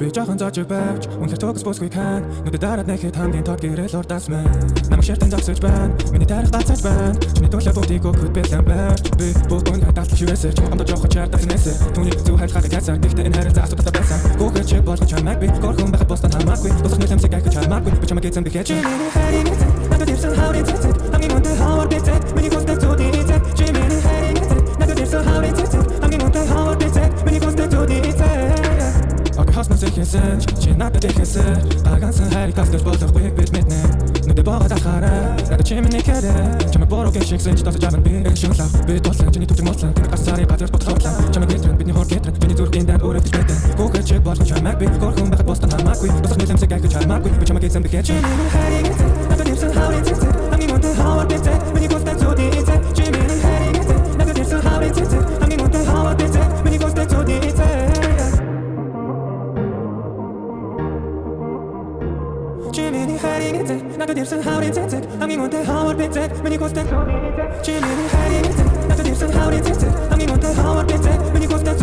Би жоохон зоожиг байвч үнэхээр төгс босгүй хан нүдэ дараад нэхэд хамгийн тод гэрэл урдаас мэн намайг ширтэн зогсож байна миний тарих бацаж байна чиний төлөө бүгдийг өгөхөд бэлэн байж би бүгд хаталт шивэсэр чамд жоохон чартах нэсэ түүний зөв хайлхаг яцаа гэхдээ энэ харин асуудал байсан гүүгээ чи болох чамайг би горхон байхад бостон хамаагүй тусах нэлэмсэг гайх чамаагүй би чамайг эзэн дэхэж чиний харин эзэн надад ирсэн хаврын цэцэг хамгийн өндөр хавар бицэг миний гостэй зүуди эзэг чиний харин эзэн надад ирсэн хаврын цэцэг хамгийн өндөр хавар бицэг миний гостэй зүуди эзэг Хасна зэхсэн чи надад ихсэн агансан хайрыг тасдаж болохгүй бид мэднэ нүдэ богод ахаараа надад чимний кэрэ чамайг бороо гişгсэн ч тасаж аван би шунлаа би тослон чиний төвчг мослон тэнэг асарыг базар бодлоотлаа чамайг гэтрэн бидний хор гэтрэн чиний зүрх эндээ өөрөд битэн гүүгээ чи болох чамайг би горхон байхад бостон хамаагүй тусах нэлэмсэг гайх чамаагүй би чамайг эзэн дэхэж чиний хайрыг эзэн надад ирсэн хаврын цэцэг хамгийн өндөр хавар бицэг миний гостой зүуди эзэг чиний хайрыг эзэн надад ирсэн хаврын цэцэг хамгийн өндөр хавар бицэг миний гостой зүуди эзэг Jimmy hiding it, not the dips and how it is. I'm going to how it is. When you go to Jimmy hiding it, not the dips and how it is. I'm going to how it is. When you go to